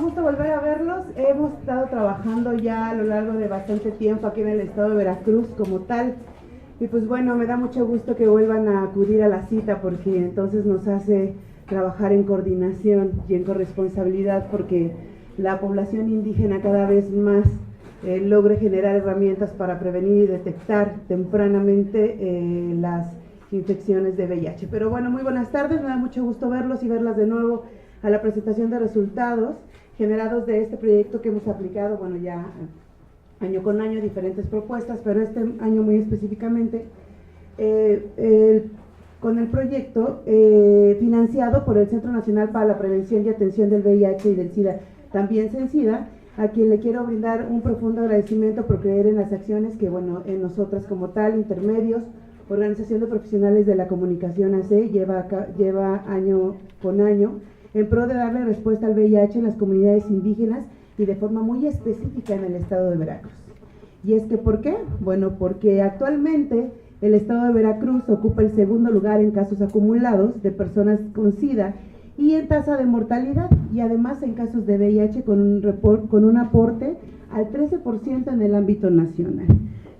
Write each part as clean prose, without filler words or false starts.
gusto volver a verlos. Hemos estado trabajando ya a lo largo de bastante tiempo aquí en el estado de Veracruz como tal. Y pues bueno, me da mucho gusto que vuelvan a acudir a la cita porque entonces nos hace trabajar en coordinación y en corresponsabilidad porque la población indígena cada vez más logre generar herramientas para prevenir y detectar tempranamente las infecciones de VIH. Pero bueno, muy buenas tardes, me da mucho gusto verlos y verlas de nuevo a la presentación de resultados generados de este proyecto que hemos aplicado, bueno, ya año con año diferentes propuestas, pero este año muy específicamente con el proyecto financiado por el Centro Nacional para la Prevención y Atención del VIH y del SIDA, también SENSIDA, a quien le quiero brindar un profundo agradecimiento por creer en las acciones que, bueno, en nosotras como tal, intermedios, Organización de Profesionales de la Comunicación AC, lleva año con año, en pro de darle respuesta al VIH en las comunidades indígenas y de forma muy específica en el estado de Veracruz. Y es que, ¿por qué? Bueno, porque actualmente el estado de Veracruz ocupa el segundo lugar en casos acumulados de personas con SIDA y en tasa de mortalidad, y además en casos de VIH con un aporte al 13% en el ámbito nacional.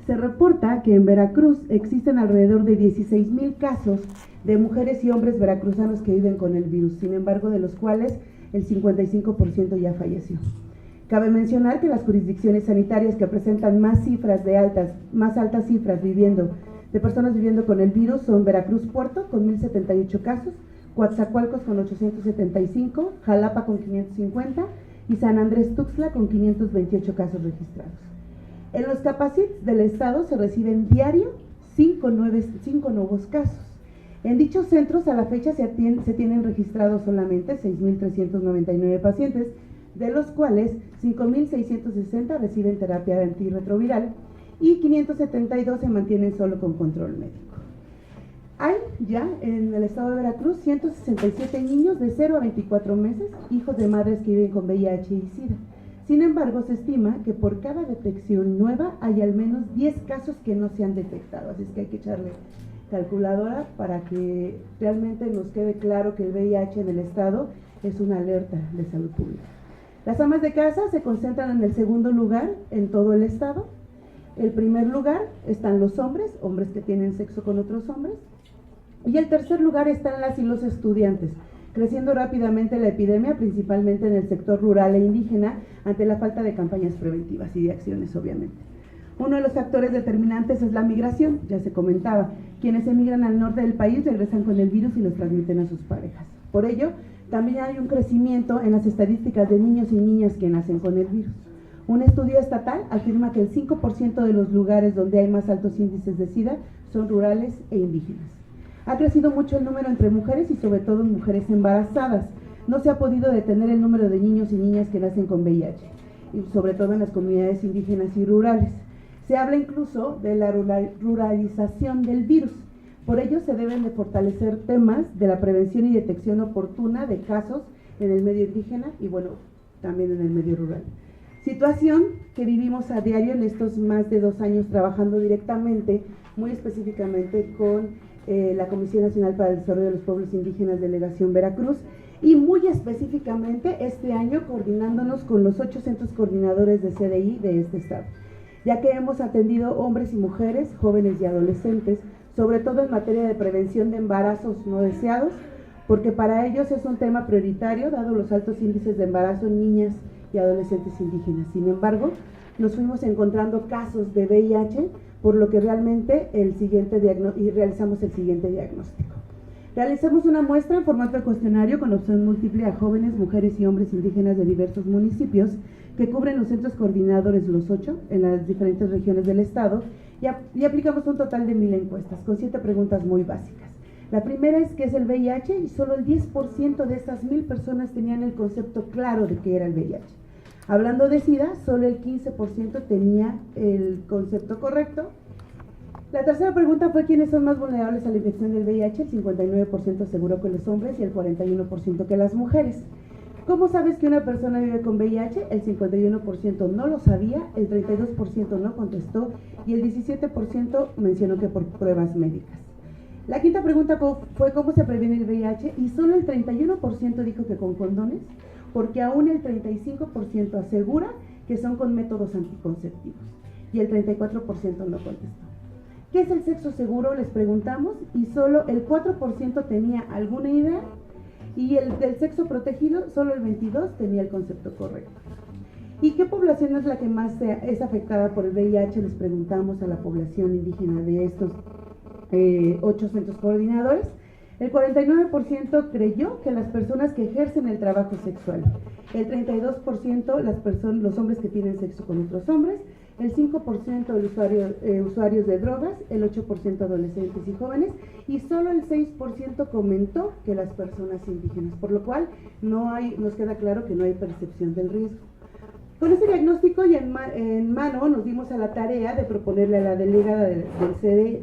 Se reporta que en Veracruz existen alrededor de 16,000 casos de mujeres y hombres veracruzanos que viven con el virus, sin embargo, de los cuales el 55% ya falleció. Cabe mencionar que las jurisdicciones sanitarias que presentan más altas cifras de personas viviendo con el virus son Veracruz Puerto con 1,078 casos, Coatzacoalcos con 875, Jalapa con 550 y San Andrés Tuxtla con 528 casos registrados. En los capacits del estado se reciben diario 5 nuevos casos. En dichos centros a la fecha se tienen registrados solamente 6,399 pacientes, de los cuales 5,660 reciben terapia antirretroviral y 572 se mantienen solo con control médico. Hay ya en el estado de Veracruz 167 niños de 0 a 24 meses, hijos de madres que viven con VIH y SIDA. Sin embargo, se estima que por cada detección nueva hay al menos 10 casos que no se han detectado, así es que hay que echarle calculadora para que realmente nos quede claro que el VIH en el estado es una alerta de salud pública. Las amas de casa se concentran en el segundo lugar en todo el estado. El primer lugar están los hombres que tienen sexo con otros hombres, y el tercer lugar están las y los estudiantes, creciendo rápidamente la epidemia, principalmente en el sector rural e indígena, ante la falta de campañas preventivas y de acciones, obviamente. Uno de los factores determinantes es la migración, ya se comentaba. Quienes emigran al norte del país regresan con el virus y los transmiten a sus parejas. Por ello, también hay un crecimiento en las estadísticas de niños y niñas que nacen con el virus. Un estudio estatal afirma que el 5% de los lugares donde hay más altos índices de SIDA son rurales e indígenas. Ha crecido mucho el número entre mujeres y sobre todo mujeres embarazadas. No se ha podido detener el número de niños y niñas que nacen con VIH, y sobre todo en las comunidades indígenas y rurales. Se habla incluso de la ruralización del virus. Por ello se deben de fortalecer temas de la prevención y detección oportuna de casos en el medio indígena y bueno, también en el medio rural. Situación que vivimos a diario en estos más de 2 años trabajando directamente, muy específicamente con la Comisión Nacional para el Desarrollo de los Pueblos Indígenas Delegación Veracruz y muy específicamente este año coordinándonos con los 8 centros coordinadores de CDI de este estado, ya que hemos atendido hombres y mujeres, jóvenes y adolescentes, sobre todo en materia de prevención de embarazos no deseados, porque para ellos es un tema prioritario dado los altos índices de embarazo en niñas y adolescentes indígenas. Sin embargo, nos fuimos encontrando casos de VIH, por lo que realmente realizamos el siguiente diagnóstico. Realizamos una muestra en formato de cuestionario con opción múltiple a jóvenes, mujeres y hombres indígenas de diversos municipios que cubren los centros coordinadores, los 8, en las diferentes regiones del estado, y aplicamos un total de 1,000 encuestas con 7 preguntas muy básicas. La primera es ¿qué es el VIH? Y solo el 10% de esas 1,000 personas tenían el concepto claro de qué era el VIH. Hablando de SIDA, solo el 15% tenía el concepto correcto. La tercera pregunta fue ¿quiénes son más vulnerables a la infección del VIH? El 59% aseguró que los hombres y el 41% que las mujeres. ¿Cómo sabes que una persona vive con VIH? El 51% no lo sabía, el 32% no contestó y el 17% mencionó que por pruebas médicas. La quinta pregunta fue ¿cómo se previene el VIH? Y solo el 31% dijo que con condones. porque aún el 35% asegura que son con métodos anticonceptivos y el 34% no contestó. ¿Qué es el sexo seguro? Les preguntamos y solo el 4% tenía alguna idea y el del sexo protegido, solo el 22% tenía el concepto correcto. ¿Y qué población es la que más es afectada por el VIH? Les preguntamos a la población indígena de estos 8 centros coordinadores. El 49% creyó que las personas que ejercen el trabajo sexual, el 32% los hombres que tienen sexo con otros hombres, el 5% de usuarios de drogas, el 8% adolescentes y jóvenes, y solo el 6% comentó que las personas indígenas, por lo cual nos queda claro que no hay percepción del riesgo. Con ese diagnóstico y en mano nos dimos a la tarea de proponerle a la delegada de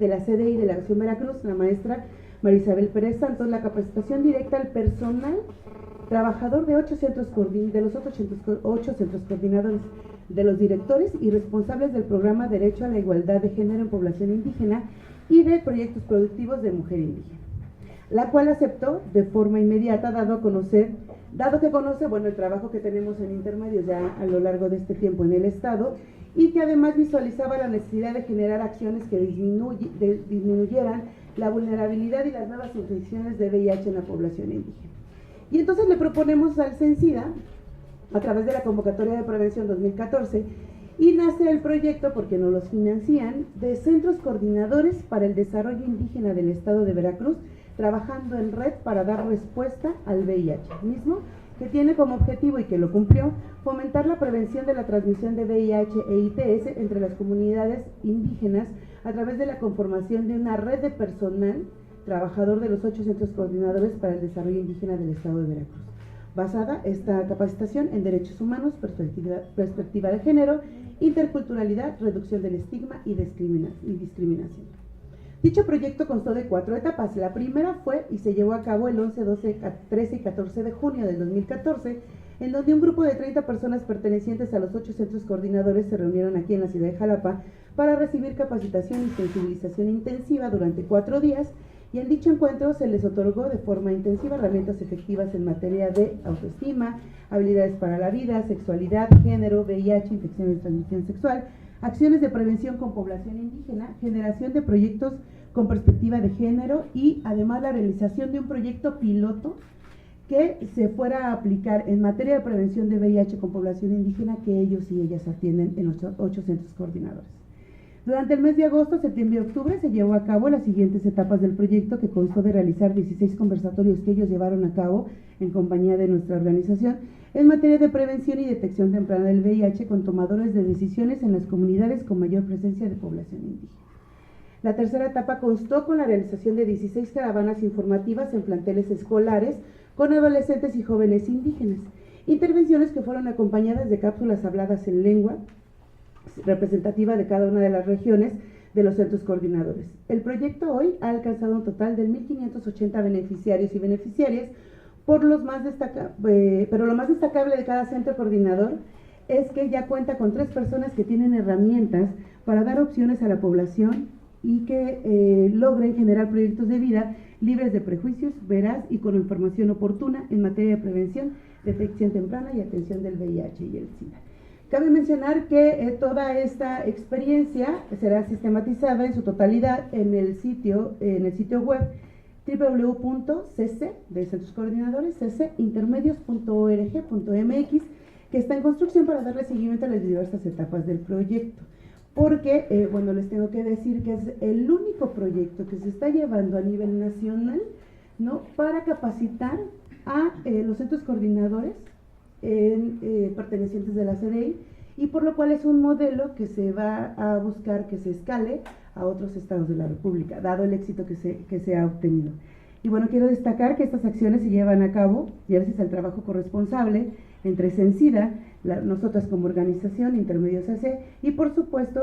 la CDI de la Acción Veracruz, la maestra María Isabel Pérez Santos, la capacitación directa al personal trabajador de los 8 centros coordinadores, de los directores y responsables del programa Derecho a la Igualdad de Género en Población Indígena y de proyectos productivos de mujer indígena, la cual aceptó de forma inmediata, dado que conoce el trabajo que tenemos en intermedios ya a lo largo de este tiempo en el Estado, y que además visualizaba la necesidad de generar acciones que disminuyeran la vulnerabilidad y las nuevas infecciones de VIH en la población indígena. Y entonces le proponemos al CENSIDA, a través de la convocatoria de prevención 2014, y nace el proyecto, porque no los financian, de Centros Coordinadores para el Desarrollo Indígena del Estado de Veracruz, trabajando en red para dar respuesta al VIH, mismo que tiene como objetivo, y que lo cumplió, fomentar la prevención de la transmisión de VIH e ITS entre las comunidades indígenas a través de la conformación de una red de personal trabajador de los 8 centros coordinadores para el desarrollo indígena del Estado de Veracruz. Basada esta capacitación en derechos humanos, perspectiva de género, interculturalidad, reducción del estigma y discriminación. Dicho proyecto constó de 4 etapas. La primera fue y se llevó a cabo el 11, 12, 13 y 14 de junio del 2014, en donde un grupo de 30 personas pertenecientes a los 8 centros coordinadores se reunieron aquí en la ciudad de Jalapa para recibir capacitación y sensibilización intensiva durante 4 días, y en dicho encuentro se les otorgó de forma intensiva herramientas efectivas en materia de autoestima, habilidades para la vida, sexualidad, género, VIH, infecciones de transmisión sexual, acciones de prevención con población indígena, generación de proyectos con perspectiva de género y además la realización de un proyecto piloto que se fuera a aplicar en materia de prevención de VIH con población indígena que ellos y ellas atienden en los 8 centros coordinadores. Durante el mes de agosto, septiembre y octubre se llevó a cabo las siguientes etapas del proyecto, que constó de realizar 16 conversatorios que ellos llevaron a cabo en compañía de nuestra organización en materia de prevención y detección temprana del VIH con tomadores de decisiones en las comunidades con mayor presencia de población indígena. La tercera etapa constó con la realización de 16 caravanas informativas en planteles escolares con adolescentes y jóvenes indígenas, intervenciones que fueron acompañadas de cápsulas habladas en lengua representativa de cada una de las regiones de los centros coordinadores. El proyecto hoy ha alcanzado un total de 1.580 beneficiarios y beneficiarias, pero lo más destacable de cada centro coordinador es que ya cuenta con 3 personas que tienen herramientas para dar opciones a la población y que logren generar proyectos de vida libres de prejuicios, veraz y con información oportuna en materia de prevención, detección temprana y atención del VIH y el SIDA. Cabe mencionar que toda esta experiencia será sistematizada en su totalidad en el sitio web www.cc de Centros Coordinadores, ccintermedios.org.mx, que está en construcción para darle seguimiento a las diversas etapas del proyecto. Porque, les tengo que decir que es el único proyecto que se está llevando a nivel nacional, ¿no?, para capacitar a los centros coordinadores pertenecientes de la CDI, y por lo cual es un modelo que se va a buscar que se escale a otros estados de la República, dado el éxito que se ha obtenido. Y quiero destacar que estas acciones se llevan a cabo gracias al trabajo corresponsable entre CENSIDA, nosotras como organización, Intermedios AC, y por supuesto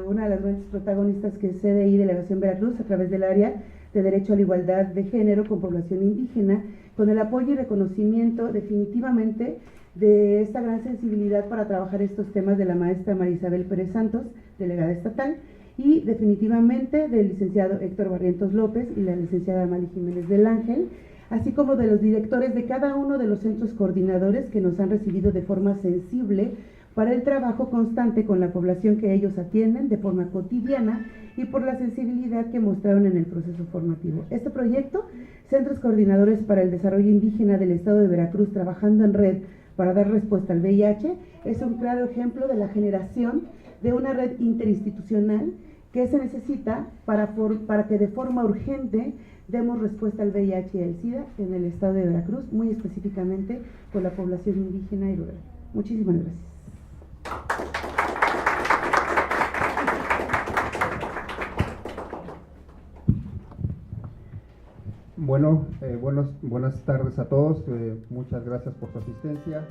una de las grandes protagonistas, que es CDI Delegación Veracruz, a través del área de Derecho a la Igualdad de Género con población indígena, con el apoyo y reconocimiento definitivamente de esta gran sensibilidad para trabajar estos temas de la maestra María Isabel Pérez Santos, delegada estatal, y definitivamente del licenciado Héctor Barrientos López y la licenciada Mali Jiménez del Ángel, así como de los directores de cada uno de los centros coordinadores que nos han recibido de forma sensible para el trabajo constante con la población que ellos atienden de forma cotidiana y por la sensibilidad que mostraron en el proceso formativo. Este proyecto, Centros Coordinadores para el Desarrollo Indígena del Estado de Veracruz, trabajando en red para dar respuesta al VIH, es un claro ejemplo de la generación de una red interinstitucional que se necesita para que de forma urgente demos respuesta al VIH y al SIDA en el Estado de Veracruz, muy específicamente con la población indígena y rural. Muchísimas gracias. Bueno, buenas tardes a todos. Muchas gracias por su asistencia.